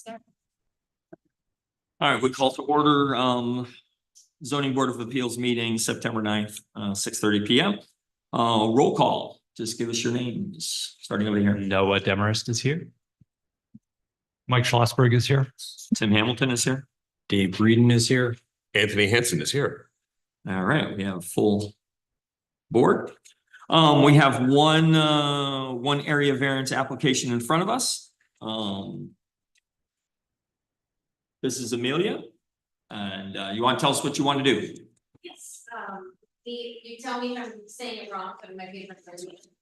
All right, we call to order zoning board of appeals meeting September 9th, 6:30 p.m. Roll call, just give us your names, starting over here. Noah Demarest is here. Mike Schlossberg is here. Tim Hamilton is here. Dave Breeden is here. Anthony Hansen is here. All right, we have full board. We have one area variance application in front of us. This is Amelia, and you want to tell us what you want to do? Yes, you tell me if I'm saying it wrong, but it might be different.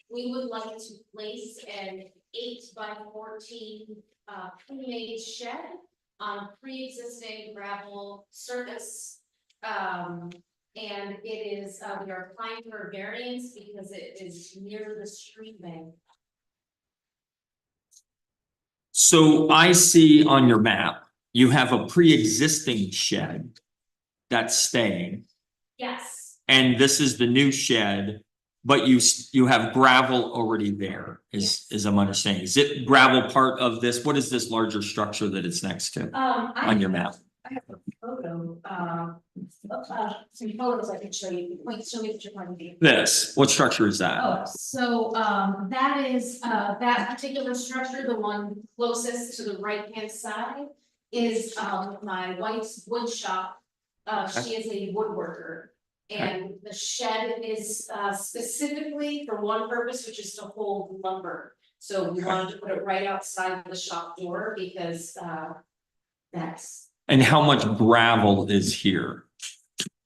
We would like to place an 8x14 pre-made shed on pre-existing gravel surface. And it is, we are applying for a variance because it is near the street bank. So I see on your map, you have a pre-existing shed that's staying, Yes, and this is the new shed, but you have gravel already there, Yes. is I'm understanding. Is it gravel part of this? What is this larger structure that it's next to on your map? I have a photo, some photos I can show you. Wait, show me what you're going to do. This, what structure is that? Oh, so that is that particular structure, the one closest to the right hand side is my wife's wood shop. She is a woodworker. And the shed is specifically for one purpose, which is to hold lumber. So we wanted to put it right outside the shop door because that's. And how much gravel is here?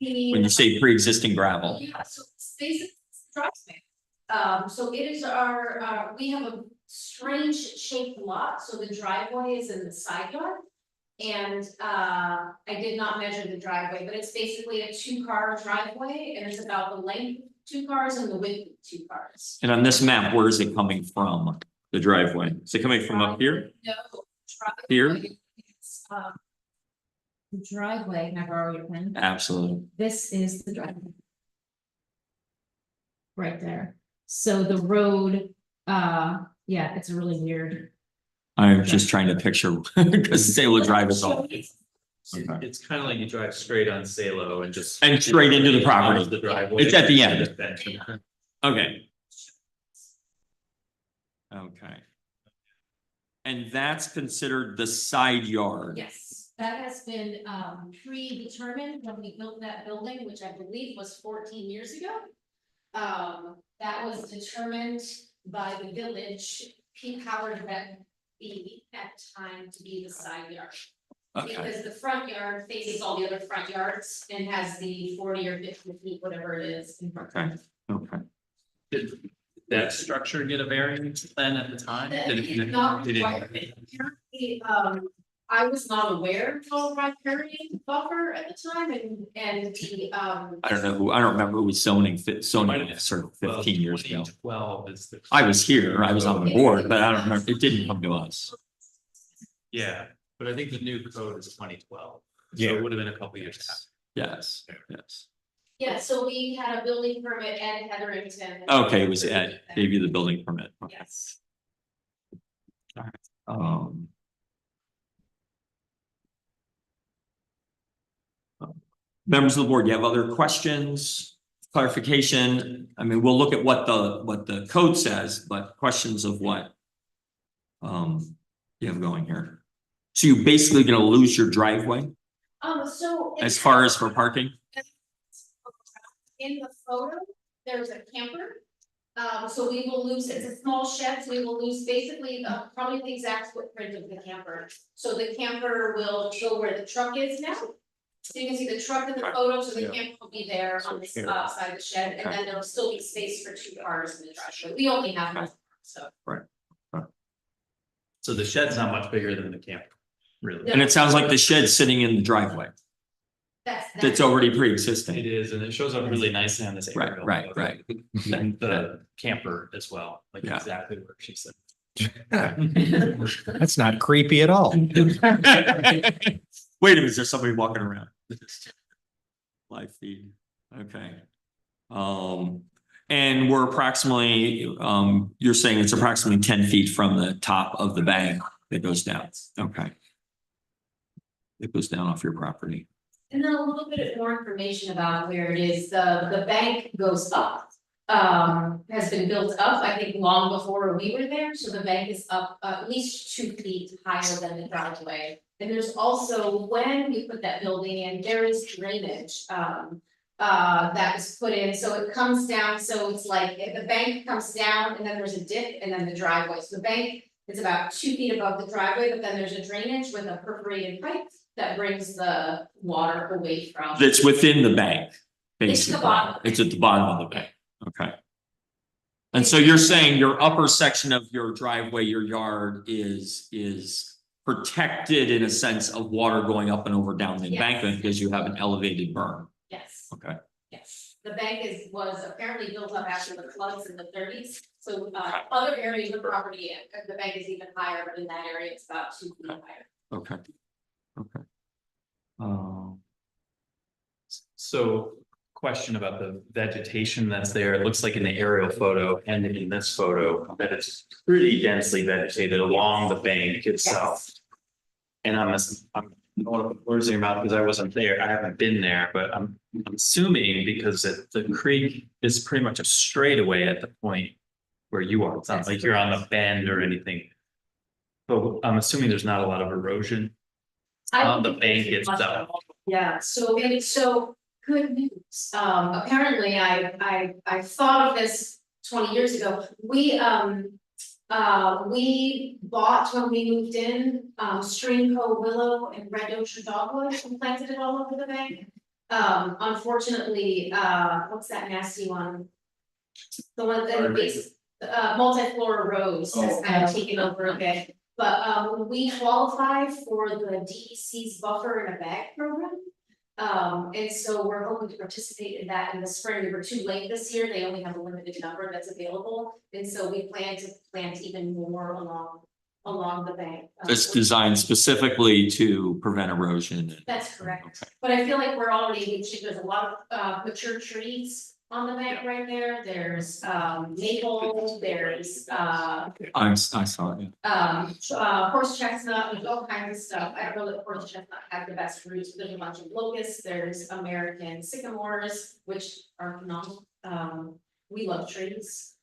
When you say pre-existing gravel? Yeah, so it's basically driveway. So it is our, we have a strange shaped lot, so the driveway is in the side yard. And I did not measure the driveway, but it's basically a 2-car driveway, and it's about the length of 2 cars and the width of 2 cars. And on this map, where is it coming from? The driveway? Is it coming from up here? No, Here? it's, the driveway, can I borrow your pen? Absolutely. This is the driveway. Right there. So the road, yeah, it's really weird. I'm just trying to picture, because Sailor Drive is all. Okay. It's kind of like you drive straight on Salo and just. And straight into the property. The driveway. It's at the end. Okay. Okay. And that's considered the side yard. Yes, that has been predetermined when we built that building, which I believe was 14 years ago. That was determined by the village, Pete Howard that be at time to be the side yard. Okay. Because the front yard faces all the other front yards and has the 40 or 50 feet, whatever it is. Okay. Okay. Did that structure get a variance then at the time? Did it- Not did it- required. Apparently, I was not aware of my riparian buffer at the time and the I don't know who, I don't remember who was zoning Might zoning have- sort of well, 15 years ago. 2012 is the. I was here, I was on the board, but I don't remember, it didn't come to us. Yeah, but I think the new code is 2012. Yeah. So it would have been a couple years after. Yes, yes. yeah, so we had a building permit at Hetherington. Okay, it was Ed, gave you the building permit. Okay. Yes. Members of the board, you have other questions, clarification? I mean, we'll look at what the code says, but questions of what you have going here. So you're basically gonna lose your driveway So. as far as for parking? In the photo, there's a camper. So we will lose, it's a small shed, so we will lose basically probably the exact footprint of the camper. So the camper will go where the truck is now. So you can see the truck in the photo, so the camper will be there on this side of the shed, and then there'll still be space for 2 cars in the driveway. We only have one, so. So the shed's not much bigger than the camper, really. And it sounds like the shed's sitting in the driveway. That's already It pre-existing. is, and it shows up really nicely on this. Right, aerial right, photo. right. And the camper as well, like Yeah. exactly where she said. That's not creepy at all. Wait a minute, is there somebody walking around? Live feed, okay. And we're approximately, you're saying it's approximately 10 feet from the top of the bank that goes down, okay. It goes down off your property. And then a little bit more information about where it is, the bank goes up. Has been built up, I think, long before we were there, so the bank is up at least 2 feet higher than the driveway. And there's also, when we put that building in, there is drainage, that was put in, so it comes down, so it's like, if the bank comes down and then there's a dip and then the driveway, so the bank is about 2 feet above the driveway, but then there's a drainage with a perforated pipe that brings the water away from. That's within the bank, It's the basically. bottom. It's at the bottom of the bank, okay. And so you're saying your upper section of your driveway, your yard is protected in a sense of water going up and over down the Yes. embankment because you have an elevated berm, Yes. okay? Yes, the bank was apparently built up after the floods in the thirties, so other areas of the property, the bank is even higher, but in that area, it's about 2 feet higher. Okay. Okay. So question about the vegetation that's there, it looks like in the aerial photo and in this photo that it's pretty densely vegetated along the bank itself. And I'm don't want to put words in your mouth because I wasn't there, I haven't been there, but I'm assuming because the creek is pretty much a straightaway at the point where you are, it's not That's like you're on the bend or anything. But I'm assuming there's not a lot of erosion. I On don't the think there's bank much at itself. all. Yeah, so good news, apparently I thought of this 20 years ago, we bought when we moved in, Stream Co willow and red ocean dogwood and planted it all over the bank. Unfortunately, what's that nasty one? The one that base, multiflora rose has kind of taken over a bit. But we qualify for the DEC's buffer in a bag program. And so we're hoping to participate in that in the spring. We were too late this year. They only have a limited number that's available. And so we plan to plant even more along the bank. It's designed specifically to prevent erosion. That's correct. Okay. But I feel like we're already reaching, there's a lot of mature trees on the bank right there. There's maple, there's I saw it, yeah. horse chestnut, there's all kinds of stuff. I don't know that horse chestnut has the best roots. There's a bunch of locusts, there's American sycamores, which are phenomenal. We love trees.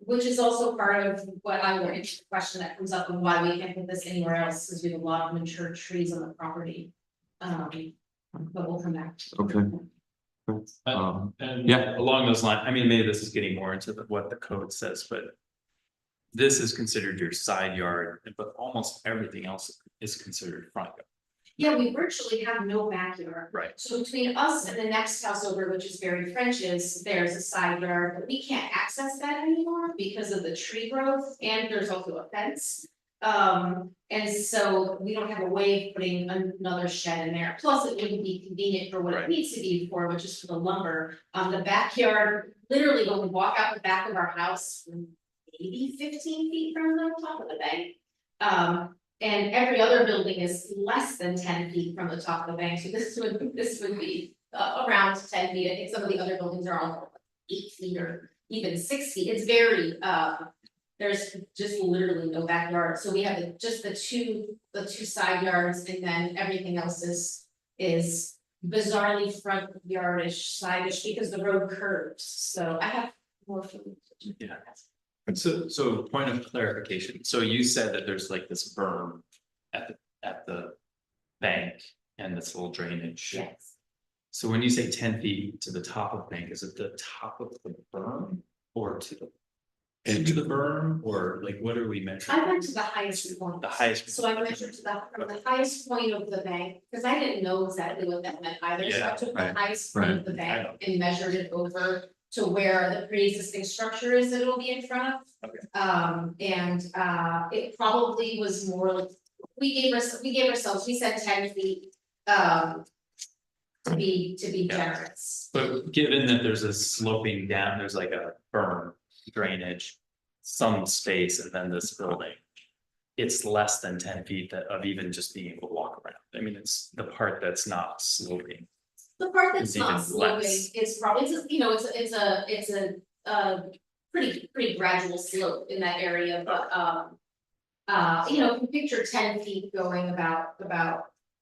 Which is also part of what I learned, the question that comes up and why we can't put this anywhere else, is we have a lot of mature trees on the property. But we'll come back. Okay. And Yeah. along those lines, I mean, maybe this is getting more into what the code says, but. This is considered your side yard, but almost everything else is considered front yard. Yeah, we virtually have no backyard. Right. So between us and the next house over, which is Barry French's, there's a side yard, but we can't access that anymore because of the tree growth, and there's also a fence. And so we don't have a way of putting another shed in there, plus it wouldn't be convenient for what it Right. needs to be for, which is for the lumber. The backyard, literally when we walk out the back of our house, maybe 15 feet from the top of the bank. And every other building is less than 10 feet from the top of the bank, so this would be around 10 feet. I think some of the other buildings are on 8 feet or even 6 feet. It's very, there's just literally no backyard, so we have just the two side yards, and then everything else is bizarrely front yardish, side-ish, because the road curves, so I have more food. Yeah. So point of clarification, so you said that there's like this berm at the bank and this little drainage. Yes. So when you say 10 feet to the top of the bank, is it the top of the berm or to the berm, or like what are we measuring? I went to the highest point. The highest. So I measured from the highest point of the bank, because I didn't know exactly what that meant either, so I Yeah, took the right, highest point of the I bank know. and measured it over to where the pre-existing structure is that it'll be in front of. Okay. It probably was more like, we gave ourselves, we said 10 feet, to be Yeah. generous. But given that there's a sloping down, there's like a berm drainage, some space, and then this building. It's less than 10 feet of even just being able to walk around. I mean, it's the part that's not sloping. The part that's It's not even sloping less. is probably, it's a pretty gradual slope in that area, but, you know, if you picture 10 feet going about,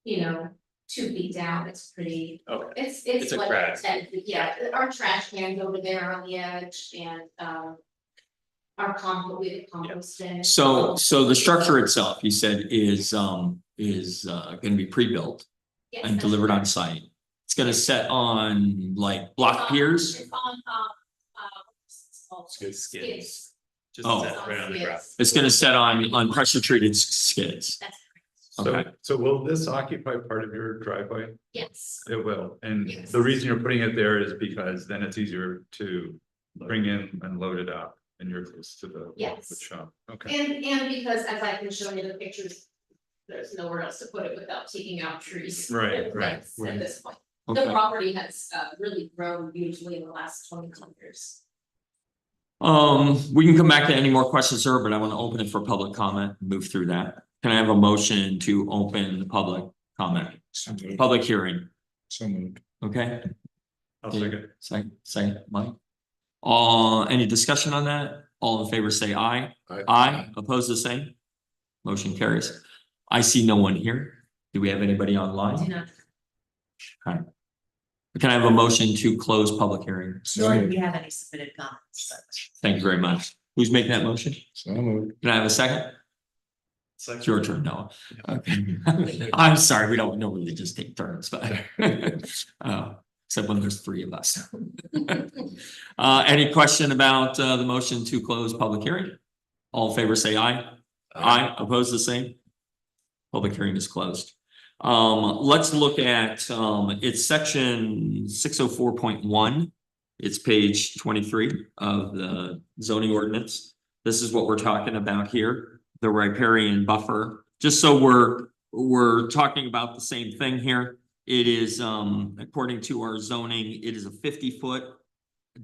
you know, 2 feet down, it's pretty, Okay. it's It's a like crack. 10 feet, yeah, our trash can's over there on the edge and, our compost, we have compost bin. So the structure itself, you said, is gonna be pre-built Yes, and that's delivered on correct. site. It's gonna set on like block piers. It's on, Skids. skids. Just Oh. set right on the ground. It's gonna set on pressure treated skids. That's Okay. So will this occupy part of your driveway? yes, It will, and Yes. the reason you're putting it there is because then it's easier to bring in and load it up. And you're close to the Yes. shop, okay. and because as I can show you the pictures, there's nowhere else to put it without taking out trees. Right, and right, plants At this point, the Okay. property has really grown hugely in the last 20 years. We can come back to any more questions, sir, but I want to open it for public comment, move through that. Can I have a motion to open the public comment, public hearing? So moved. Okay, I'll second. say, Mike. Any discussion on that? All in favor, say aye. Aye, opposed, the same. Motion carries. I see no one here. Do we have anybody Do online? not, Can I have a motion to close public hearing? Nor do we have any submitted comments, but. Thank you very much. Who's making that motion? So moved. Can I have a second? It's your turn, Noah. Okay. I'm sorry, we don't normally just take turns, but except when there's 3 of us. Any question about the motion to close public hearing? All in favor, say aye. Aye, opposed, the same. Public hearing is closed. Let's look at it's section 604.1. It's page 23 of the zoning ordinance. This is what we're talking about here, the riparian buffer. Just so we're talking about the same thing here. It is according to our zoning, it is a 50-foot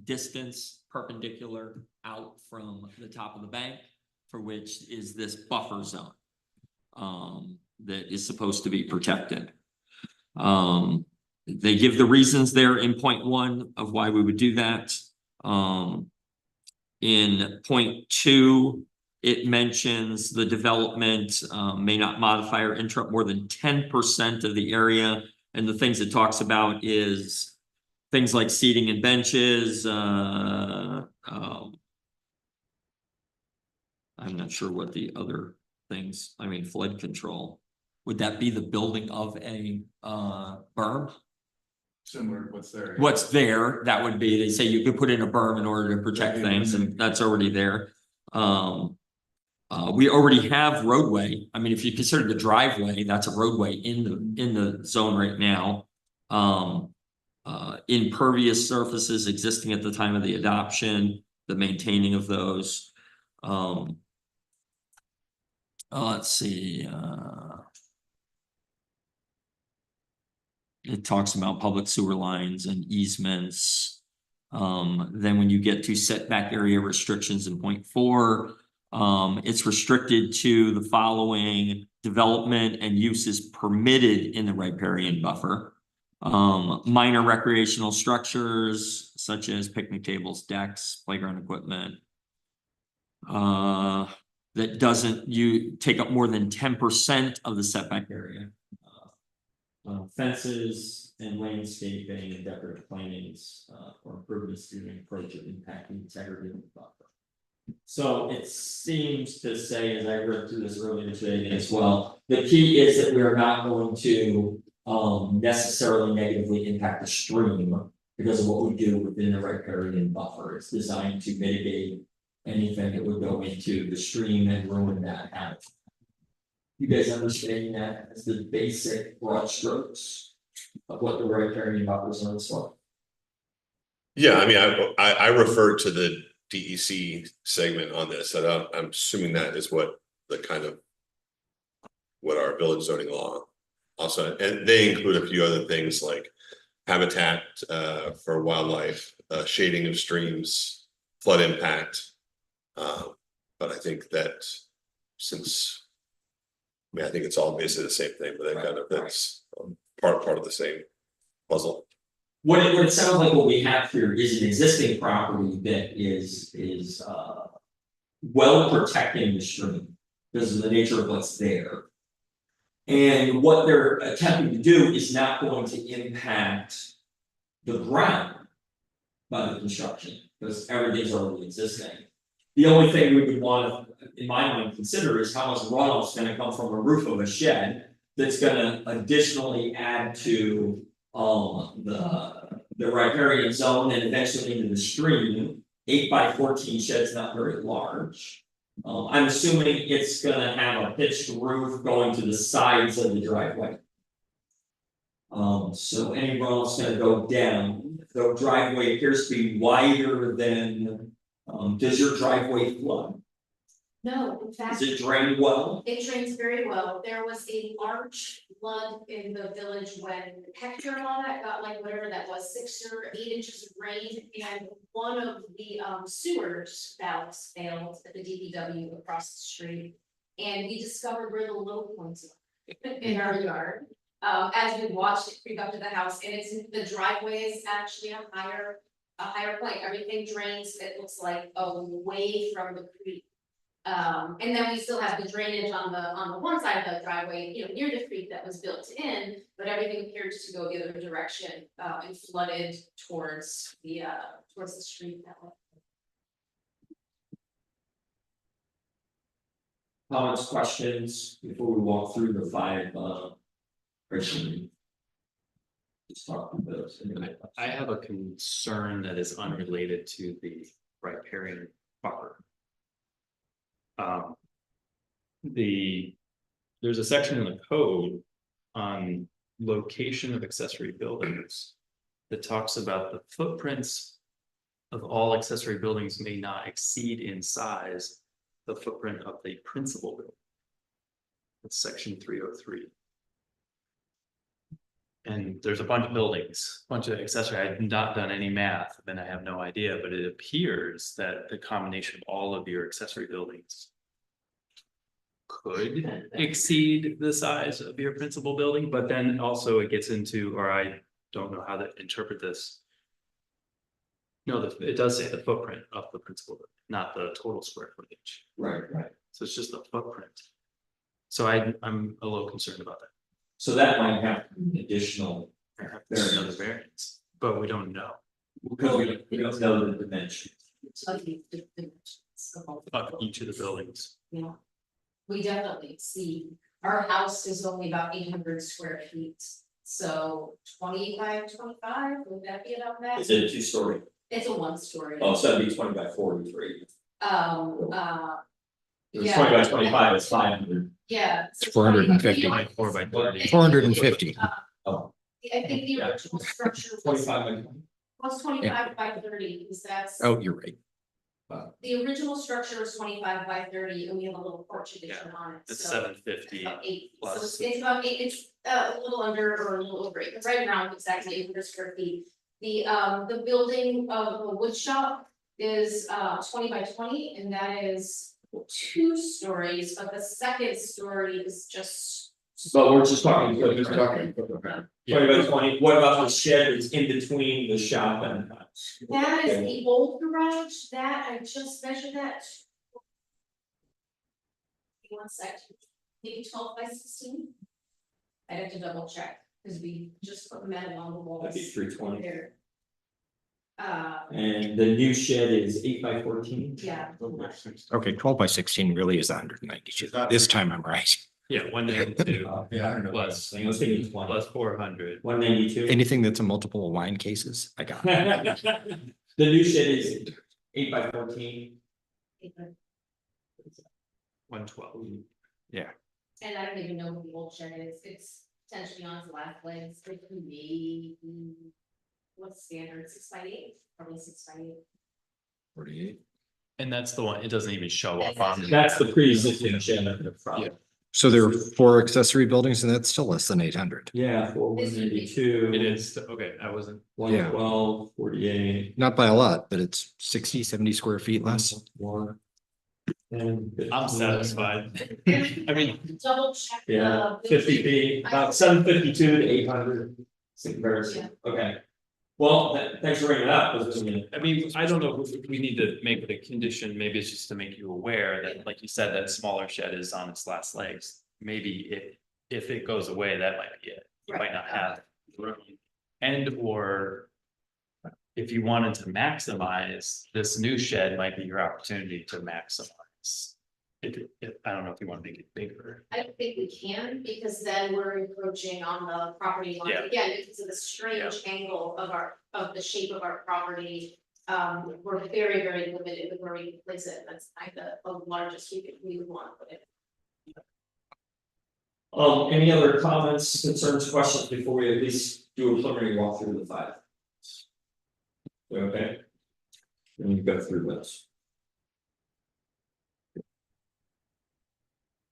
distance perpendicular out from the top of the bank, for which is this buffer zone that is supposed to be protected. They give the reasons there in point 1 of why we would do that. In point 2, it mentions the development may not modify or interrupt more than 10% of the area. And the things it talks about is things like seating and benches. I'm not sure what the other things, I mean, flood control. Would that be the building of a berm? Similar, what's there? What's there, that would be, they say you could put in a berm in order to protect things, and that's already there. We already have roadway. I mean, if you consider the driveway, that's a roadway in the zone right now. Impervious surfaces existing at the time of the adoption, the maintaining of those. Let's see, it talks about public sewer lines and easements. Then when you get to setback area restrictions in point 4, it's restricted to the following: development and uses permitted in the riparian buffer. Minor recreational structures such as picnic tables, decks, playground equipment. That doesn't take up more than 10% of the setback area. Fences and landscaping and decorative plantings or improvements to encroach or impact the integrity of the buffer. So it seems to say, as I read through this earlier today as well, the key is that we are not going to necessarily negatively impact the stream because of what we do within the riparian buffer. It's designed to mitigate anything that would go into the stream and ruin that habitat. You guys understanding that as the basic broad strokes of what the riparian buffer zone is for? Yeah, I mean, I refer to the DEC segment on this, and I'm assuming that is what the kind of what our village zoning law also, and they include a few other things like habitat for wildlife, shading of streams, flood impact. But I think that since, I mean, I think it's all basically the same thing, but that's part of the same puzzle. What it sounds like what we have here is an existing property that is well protecting the stream because of the nature of what's there. And what they're attempting to do is not going to impact the ground by the construction, because everything's already existing. The only thing we would want to, in my mind, consider is how much runoff's gonna come from a roof of a shed that's gonna additionally add to the riparian zone and eventually into the stream. 8x14 shed's not very large. I'm assuming it's gonna have a pitched roof going to the sides of the driveway. So any runoff's gonna go down. The driveway appears to be wider than, does your driveway flood? No, in Does fact, it drain well? it drains very well. There was a large flood in the village when Hector and all that got like whatever that was, 6 or 8 inches of rain. And one of the sewers valves failed at the DPW across the street. And we discovered where the low points are in our yard. As we watched it creep up to the house, and it's, the driveway is actually a higher point. Everything drains, it looks like away from the creek. And then we still have the drainage on the one side of the driveway, you know, near the creek that was built in, but everything appears to go the other direction, and flooded towards the street that way. Comments, questions before we walk through the 5 criteria? Just talk through those. I have a concern that is unrelated to the riparian buffer. There's a section in the code on location of accessory buildings that talks about the footprints of all accessory buildings may not exceed in size the footprint of the principal building. That's section 303. And there's a bunch of buildings, bunch of accessory. I have not done any math, and I have no idea, but it appears that the combination of all of your accessory buildings could exceed the size of your principal building, but then also it gets into, or I don't know how to interpret this. No, it does say the footprint of the principal building, not the total square footage. Right. So it's just the footprint. So I'm a little concerned about that. So that might have additional, There's another variance, but we don't know because we don't know the dimensions. Of the dimensions of all the of each of the buildings. Yeah. We definitely see, our house is only about 800 square feet, so 20 by 25, would that be about that? Is it a 2-story? It's a 1-story. Oh, so that'd be 20 by 43. If it's Yeah. 20 by 25, it's 500. Yeah. It's 450. Like 4 by 30. 450. Oh, I think the original structure was 25 by 20. 25 by 30, because that's. Oh, you're right. The original structure was 25 by 30, and we have a little porch addition on it, It's so. 750 About 8, so plus. it's about 8, it's a little under or a little over 8, it's right around exactly 800 square feet. The building of the wood shop is 20 by 20, and that is 2 stories, but the second story is just. But we're just talking. Yeah. 20 by 20, what about the shed that's in between the shop and the house? That is the old garage, that I just measured that. One sec, maybe 12 by 16. I'd have to double check, because we just put metal on the walls. That'd be 320. There. And the new shed is 8 by 14? Yeah. Okay, 12 by 16 really is 192. This time I'm right. Yeah, 192 Yeah, I don't know. plus, I was thinking 20. plus 400. 192. Anything that's a multiple of wine cases, I got it. The new shed is 8 by 14. 112. And I don't even know what the old shed is, it's potentially on its last legs, it may be. What's standard, 6 by 8, probably 6 by 8. 48. And that's the one, it doesn't even show up on. That's the pre-existing shed at the front. Yeah. So there are 4 accessory buildings and that's still less than 800. Yeah, for 192. It is, okay, I wasn't, 112, 48. Not by a lot, but it's 60, 70 square feet less. More. And I'm satisfied. I mean, Double check. Yeah, the 50 building. feet, about 752 to 800. It's a comparison, okay. Well, thanks for bringing it up. I mean, I don't know if we need to make it a condition, maybe it's just to make you aware that, like you said, that smaller shed is on its last legs. Maybe if it goes away, that might be it. You might not have room. And or if you wanted to maximize, this new shed might be your opportunity to maximize. If, I don't know if you want to make it bigger. I don't think we can, because then we're encroaching on the property line Yeah. again, because of the strange angle of the shape of our property. We're very, very limited with where we can place it, that's kind of the largest we would want to put it. Any other comments, concerns, questions before we at least do a preliminary walkthrough of the five? Okay. Then you go through this.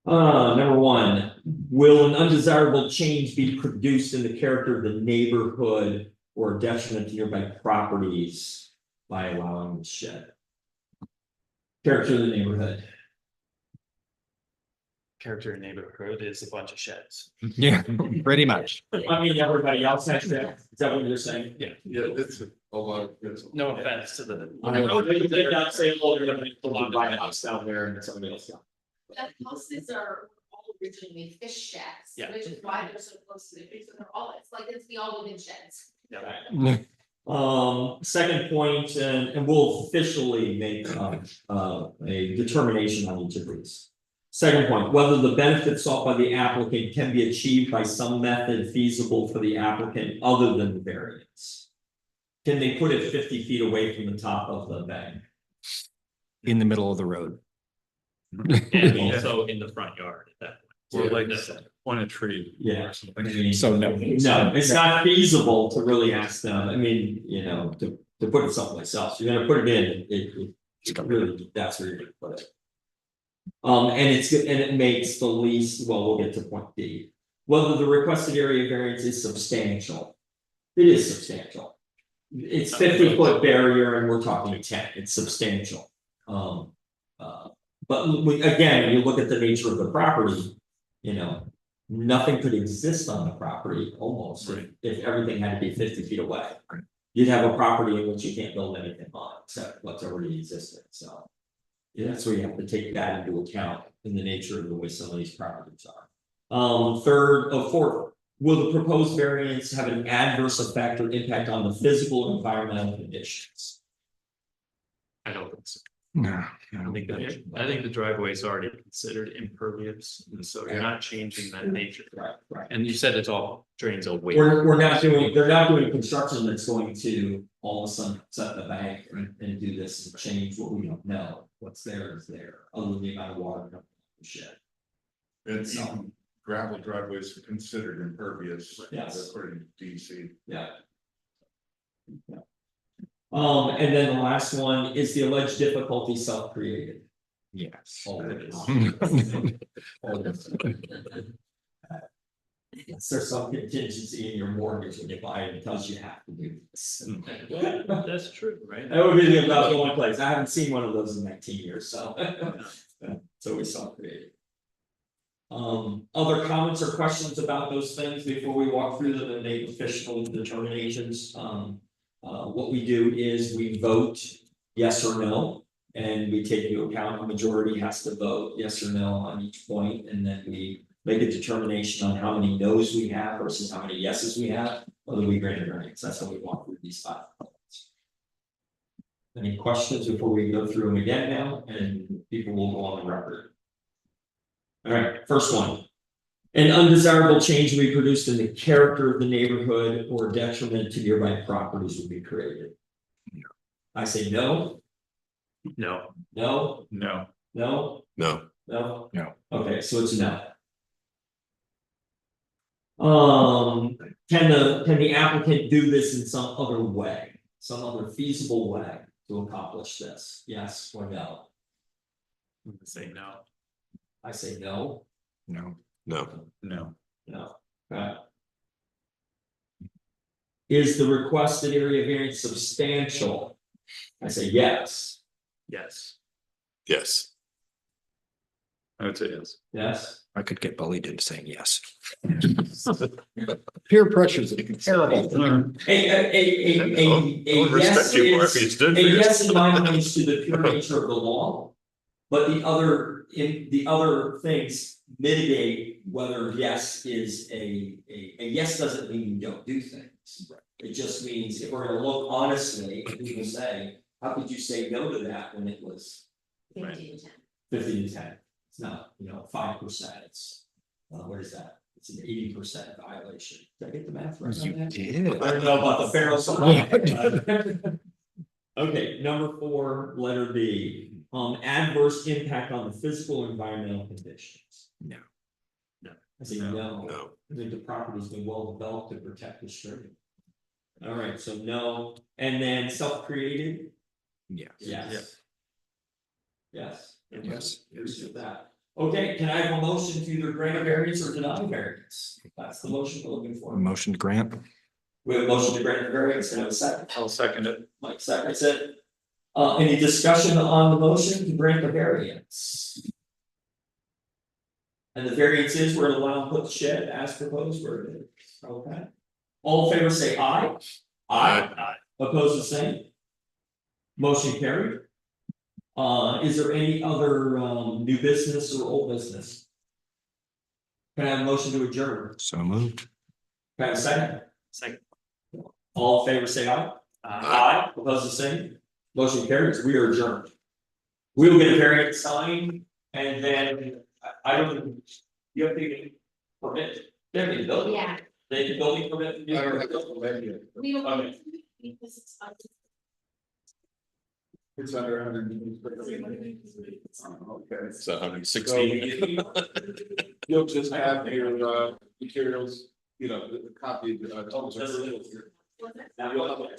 Number one, will an undesirable change be produced in the character of the neighborhood or detriment to nearby properties by allowing the shed? Character of the neighborhood. Character in neighborhood is a bunch of sheds. Yeah, pretty much. I mean, everybody else has that, is that what you're saying? Yeah. Yeah, it's a lot. No offense to the. I know, they did not say, well, they're gonna put a big house down there and somebody else down. That houses are all originally fish shacks, Yeah. which is why they're so close to the creek, so they're all, it's the all within sheds. Second point, and we'll officially make a determination on each of these. Second point, whether the benefit sought by the applicant can be achieved by some method feasible for the applicant other than the variance. Can they put it 50 feet away from the top of the bank? In the middle of the road. And also in the front yard at that Or point. like on a tree. Yeah. Or something. I mean, So no. No, it's not feasible to really ask them, I mean, you know, to put it someplace else, you're gonna put it in, it really, that's where you're gonna put it. And it makes the least, well, we'll get to point D. Whether the requested area variance is substantial. It is substantial. It's 50-foot barrier and we're talking 10, it's substantial. But again, when you look at the nature of the property, you know, nothing could exist on the property almost if everything had to be 50 feet away. You'd have a property in which you can't build anything on except what's already existing, so. Yeah, that's where you have to take that into account in the nature of the way some of these properties are. Fourth, will the proposed variance have an adverse effect or impact on the physical or environmental conditions? I don't think so. No. I think the driveway is already considered impervious, and so you're not changing that nature. Right. And you said it's all drains away. We're not doing, they're not doing construction that's going to all of a sudden set the bank and do this and change what we don't know. What's there is there, other than the amount of water coming out of the shed. And some gravel driveways are considered impervious. Yes. According to DC. Yeah. And then the last one is the alleged difficulty self-created. Yes. Always. Is there some contingency in your mortgage when you buy it, it tells you have to do this? That's true, right? That would be about the only place, I haven't seen one of those in 19 years, so. It's always self-created. Other comments or questions about those things before we walk through them and make official determinations? What we do is we vote yes or no, and we take into account a majority has to vote yes or no on each point, and then we make a determination on how many no's we have versus how many yeses we have, whether we grant a variance. That's how we walk through these five points. Any questions before we go through them again now, and people will go on the record? All right, first one. An undesirable change will be produced in the character of the neighborhood or detriment to nearby properties will be created. I say no, No, no, No. no, No, no. No. Okay, so it's no. Can the applicant do this in some other way, some other feasible way to accomplish this? Yes or no? I'm gonna say no. I say no. No. no, No. No. Okay. Is the requested area variance substantial? I say yes. Yes. yes. I would say yes. Yes. I could get bullied into saying yes. Peer pressure is terrible. I would respect you more if you stood for A yourself. yes in my mind is to the pure nature of the law. But the other things mitigate whether yes is a yes doesn't mean you don't do things. It just means if we're gonna look honestly, and people say, how could you say no to that when it was 15-10. 50 to 10? It's not, 5%, it's, what is that? It's an 80% violation. Did I get the math right? on that? did. I don't know about the barrel. Okay, number 4, letter B, adverse impact on the physical and environmental conditions. No. I say no. No. I think the property's been well developed to protect the stream. All right, so no, and then self-created, Yeah. yes. Yes. Yes. Here's with that. Okay, can I have a motion to either grant a variance or deny a variance? That's the motion we're looking for. Motion to grant. We have a motion to grant the variance, and I have a second. I'll second it. Mike seconds it. Any discussion on the motion to grant the variance? And the variance is we're allowed to put the shed as proposed where it is, okay? All in favor say aye. Aye. Oppose the same. Motion carried. Is there any other new business or old business? Can I have a motion to adjourn? So moved. Can I have a second? Second. All in favor say aye. Aye. Oppose the same. Motion carries. We are adjourned. We will get a variance signed and then I don't, you have to permit, they have to build it. Yeah, They can building permit. I don't have to let you, we don't. Okay. Because it's fun. it's under 100. Okay. So 160. You'll just have your materials, the copy of Now you'll have a-